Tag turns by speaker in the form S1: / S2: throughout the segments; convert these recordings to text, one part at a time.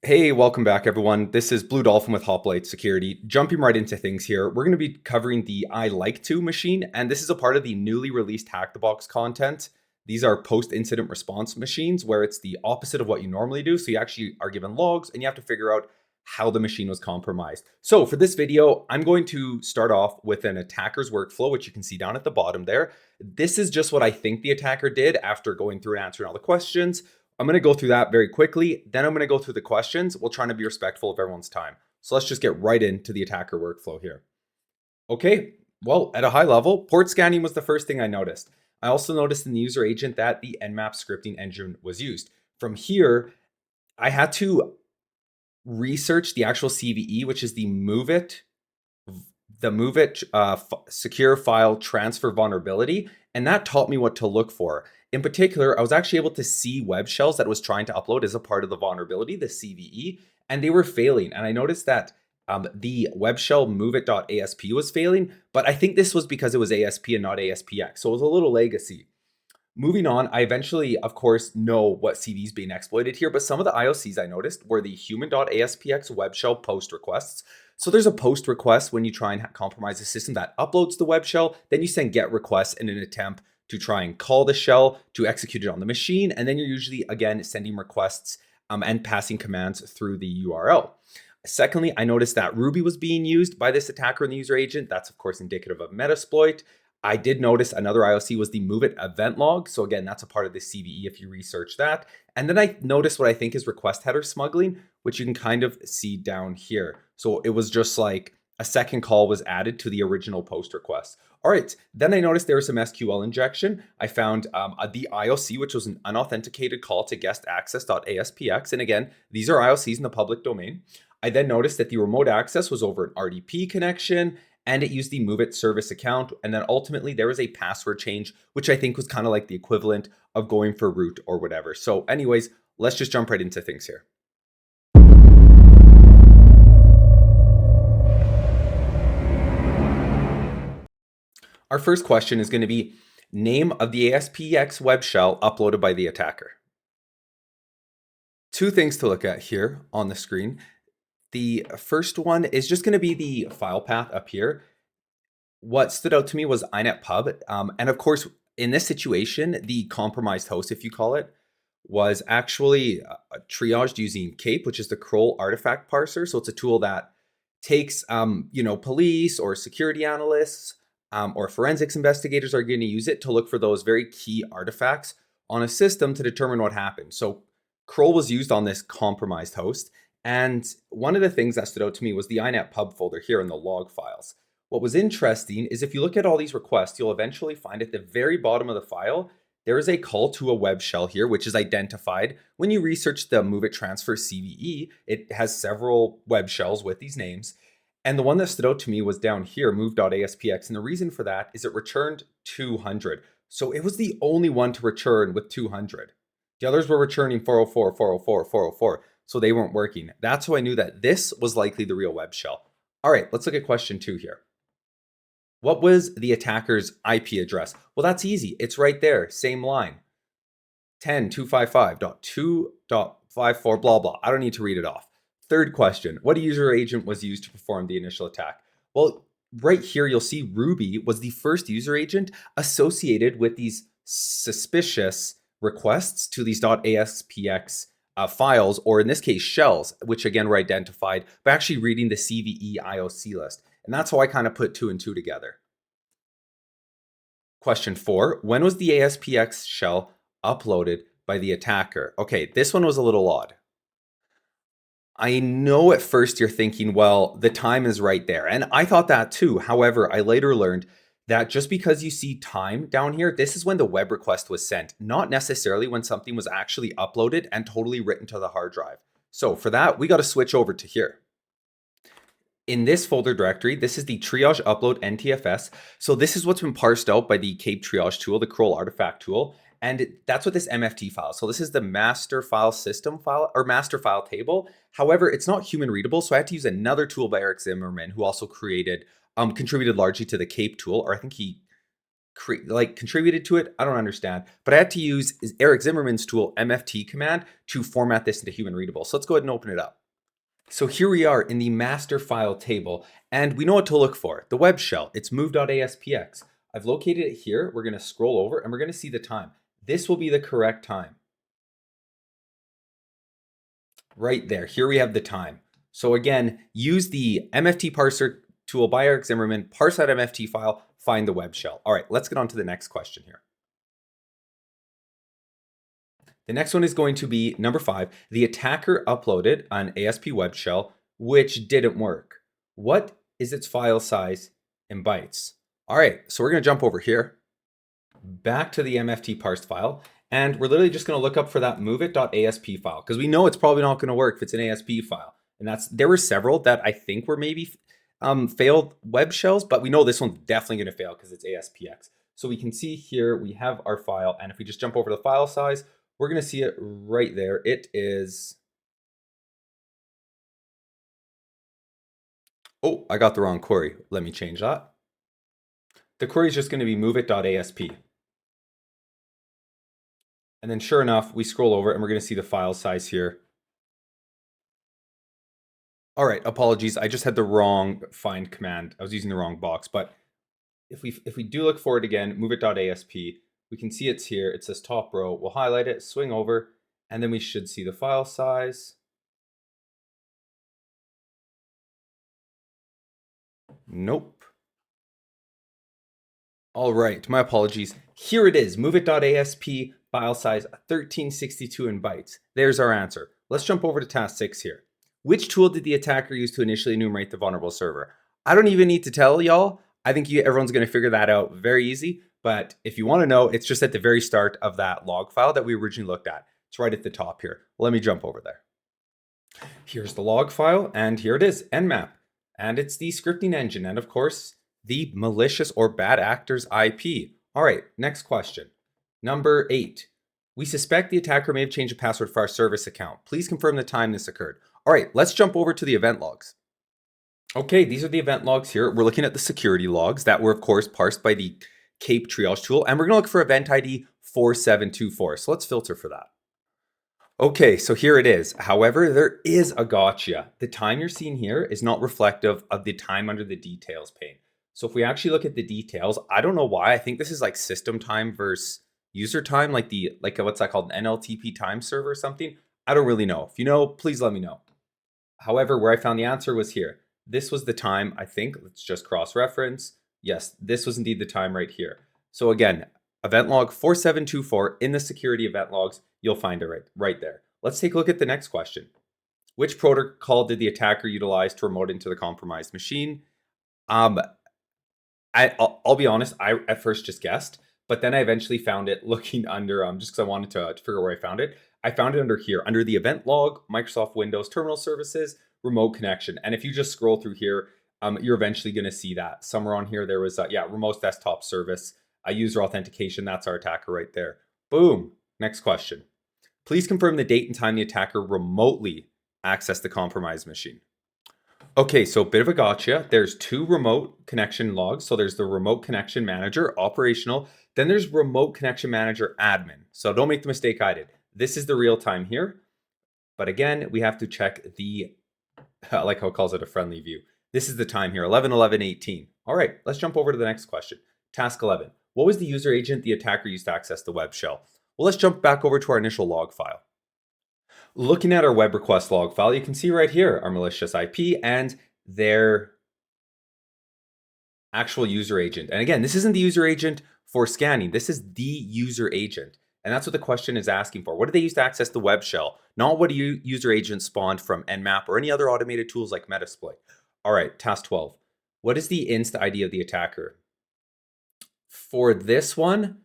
S1: Hey, welcome back, everyone. This is Blue Dolphin with Hoplite Security. Jumping right into things here, we're going to be covering the I Like To machine, and this is a part of the newly released Hack the Box content. These are post-incident response machines where it's the opposite of what you normally do. So you actually are given logs and you have to figure out how the machine was compromised. So for this video, I'm going to start off with an attacker's workflow, which you can see down at the bottom there. This is just what I think the attacker did after going through and answering all the questions. I'm going to go through that very quickly. Then I'm going to go through the questions. We'll try to be respectful of everyone's time. So let's just get right into the attacker workflow here. Okay, well, at a high level, port scanning was the first thing I noticed. I also noticed in the user agent that the Nmap scripting engine was used. From here, I had to research the actual CVE, which is the secure file transfer vulnerability, and that taught me what to look for. In particular, I was actually able to see web shells that was trying to upload as a part of the vulnerability, the CVE, and they were failing. And I noticed that the web shell moveit.asp was failing, but I think this was because it was ASP and not ASPX, so it was a little legacy. Moving on, I eventually, of course, know what CV is being exploited here, but some of the IOCs I noticed were the human.aspx web shell post requests. So there's a post request when you try and compromise a system that uploads the web shell. Then you send get requests in an attempt to try and call the shell to execute it on the machine. And then you're usually, again, sending requests and passing commands through the URL. Secondly, I noticed that Ruby was being used by this attacker in the user agent. That's, of course, indicative of Metasploit. I did notice another IOC was the move it event log. So again, that's a part of the CVE if you research that. And then I noticed what I think is request header smuggling, which you can kind of see down here. So it was just like a second call was added to the original post request. All right, then I noticed there was some SQL injection. I found the IOC, which was an unauthenticated call to guest access.aspx. And again, these are IOCs in the public domain. I then noticed that the remote access was over an RDP connection, and it used the Move It service account. And then ultimately there was a password change, which I think was kind of like the equivalent of going for root or whatever. So anyways, let's just jump right into things here. Our first question is going to be name of the ASPX web shell uploaded by the attacker. Two things to look at here on the screen. The first one is just going to be the file path up here. What stood out to me was inetpub. And of course, in this situation, the compromised host, if you call it, was actually triaged using Kape, which is the Kroll artifact parser. So it's a tool that takes, police or security analysts or forensics investigators are going to use it to look for those very key artifacts on a system to determine what happened. So Kroll was used on this compromised host. And one of the things that stood out to me was the inetpub folder here in the log files. What was interesting is if you look at all these requests, you'll eventually find at the very bottom of the file, there is a call to a web shell here, which is identified. When you research the Move It Transfer CVE, it has several web shells with these names. And the one that stood out to me was down here, move.aspx. And the reason for that is it returned 200. So it was the only one to return with 200. The others were returning 404, 404, 404. So they weren't working. That's how I knew that this was likely the real web shell. All right, let's look at question 2 here. What was the attacker's IP address? Well, that's easy. It's right there, same line. 10.255.2.54, blah, blah. I don't need to read it off. Third question, what user agent was used to perform the initial attack? Well, right here, you'll see Ruby was the first user agent associated with these suspicious requests to these .aspx files, or in this case, shells, which again were identified by actually reading the CVE IOC list. And that's how I kind of put 2 and 2 together. Question 4, when was the ASPX shell uploaded by the attacker? Okay, this one was a little odd. I know at first you're thinking, well, the time is right there. And I thought that too. However, I later learned that just because you see time down here, this is when the web request was sent, not necessarily when something was actually uploaded and totally written to the hard drive. So for that, we got to switch over to here. In this folder directory, this is the triage upload NTFS. So this is what's been parsed out by the Kape triage tool, the Kroll artifact tool. And that's what this MFT file. So this is the master file system file or master file table. However, it's not human readable. So I had to use another tool by Eric Zimmerman, who also contributed largely to the Kape tool, or I think he contributed to it. I don't understand, but I had to use Eric Zimmerman's tool MFT command to format this into human readable. So let's go ahead and open it up. So here we are in the master file table, and we know what to look for. The web shell, it's move.aspx. I've located it here. We're going to scroll over and we're going to see the time. This will be the correct time. Right there, here we have the time. So again, use the MFT parser tool by Eric Zimmerman, parse that MFT file, find the web shell. All right, let's get on to the next question here. The next one is going to be number 5. The attacker uploaded an ASP web shell, which didn't work. What is its file size in bytes? All right, so we're going to jump over here, back to the MFT parsed file, and we're literally just going to look up for that moveit.asp file, because we know it's probably not going to work if it's an ASP file. And there were several that I think were maybe failed web shells, but we know this one's definitely going to fail because it's ASPX. So we can see here we have our file, and if we just jump over the file size, we're going to see it right there. It is, oh, I got the wrong query. Let me change that. The query is just going to be moveit.asp. And then sure enough, we scroll over and we're going to see the file size here. All right, apologies. I just had the wrong find command. I was using the wrong box, but if we do look for it again, moveit.asp, we can see it's here. It says top row. We'll highlight it, swing over, and then we should see the file size. Nope. All right, my apologies. Here it is, moveit.asp, file size 1362 in bytes. There's our answer. Let's jump over to task 6 here. Which tool did the attacker use to initially enumerate the vulnerable server? I don't even need to tell y'all. I think everyone's going to figure that out very easy. But if you want to know, it's just at the very start of that log file that we originally looked at. It's right at the top here. Let me jump over there. Here's the log file, and here it is, nmap. And it's the scripting engine, and of course, the malicious or bad actor's IP. All right, next question. Number 8. We suspect the attacker may have changed the password for our service account. Please confirm the time this occurred. All right, let's jump over to the event logs. Okay, these are the event logs here. We're looking at the security logs that were, of course, parsed by the Kape triage tool, and we're going to look for event ID 4724. So let's filter for that. Okay, so here it is. However, there is a gotcha. The time you're seeing here is not reflective of the time under the details pane. So if we actually look at the details, I don't know why. I think this is like system time versus user time, like what's that called, an NLTP time server or something. I don't really know. If you know, please let me know. However, where I found the answer was here. This was the time, I think. Let's just cross-reference. Yes, this was indeed the time right here. So again, event log 4724 in the security event logs, you'll find it right there. Let's take a look at the next question. Which protocol did the attacker utilize to remote into the compromised machine? I'll be honest, I at first just guessed, but then I eventually found it looking under, just because I wanted to figure out where I found it. I found it under here, under the event log, Microsoft Windows Terminal Services, remote connection. And if you just scroll through here, you're eventually going to see that. Somewhere on here, there was, remote desktop service, user authentication. That's our attacker right there. Boom. Next question. Please confirm the date and time the attacker remotely accessed the compromised machine. Okay, so bit of a gotcha. There's 2 remote connection logs. So there's the remote connection manager, operational. Then there's remote connection manager, admin. So don't make the mistake I did. This is the real time here. But again, we have to check the, I like how it calls it a friendly view. This is the time here, 11/11/18. All right, let's jump over to the next question. Task 11. What was the user agent the attacker used to access the web shell? Well, let's jump back over to our initial log file. Looking at our web request log file, you can see right here our malicious IP and their actual user agent. And again, this isn't the user agent for scanning. This is the user agent. And that's what the question is asking for. What did they use to access the web shell? Not what a user agent spawned from Nmap or any other automated tools like Metasploit. All right, task 12. What is the inst ID of the attacker? For this one,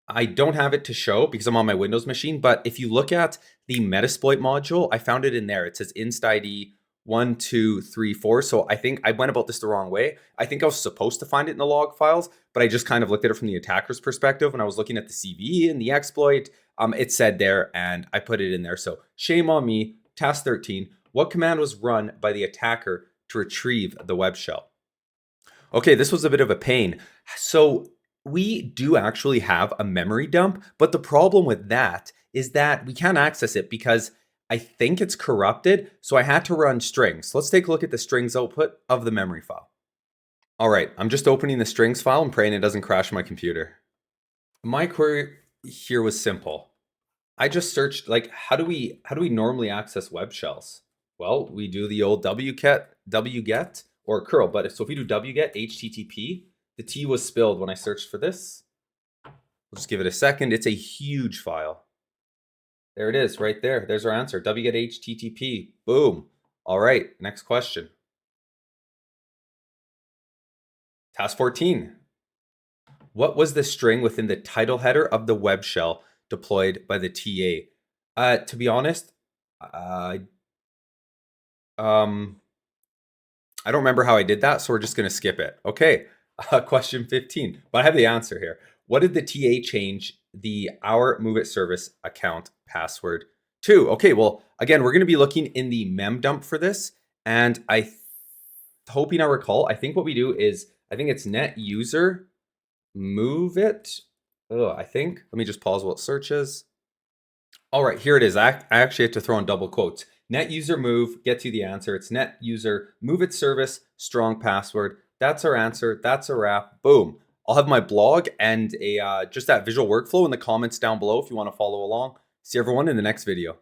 S1: I don't have it to show because I'm on my Windows machine, but if you look at the Metasploit module, I found it in there. It says inst ID 1234. So I think I went about this the wrong way. I think I was supposed to find it in the log files, but I just kind of looked at it from the attacker's perspective. When I was looking at the CVE and the exploit, it said there and I put it in there. So shame on me. Task 13. What command was run by the attacker to retrieve the web shell? Okay, this was a bit of a pain. So We do actually have a memory dump, but the problem with that is that we can't access it because I think it's corrupted. So I had to run strings. Let's take a look at the strings output of the memory file. All right, I'm just opening the strings file and praying it doesn't crash my computer. My query here was simple. I just searched like how do we normally access web shells? Well, we do the old wget or curl, but so if we do wget http, the T was spilled when I searched for this. We'll just give it a second. It's a huge file. There it is right there. There's our answer. Wget http. Boom. All right, next question. Task 14. What was the string within the title header of the web shell deployed by the TA? To be honest, I don't remember how I did that, so we're just going to skip it. Okay, question 15. But I have the answer here. What did the TA change the our Move It service account password to? Okay, well, again, we're going to be looking in the mem dump for this, and hoping I recall, I think what we do is, I think it's net user move it. Oh, I think. Let me just pause while it searches. All right, here it is. I actually have to throw in double quotes. Net user move, get to the answer. It's net user move it service, strong password. That's our answer. That's a wrap. Boom. I'll have my blog and a just that visual workflow in the comments down below if you want to follow along. See everyone in the next video.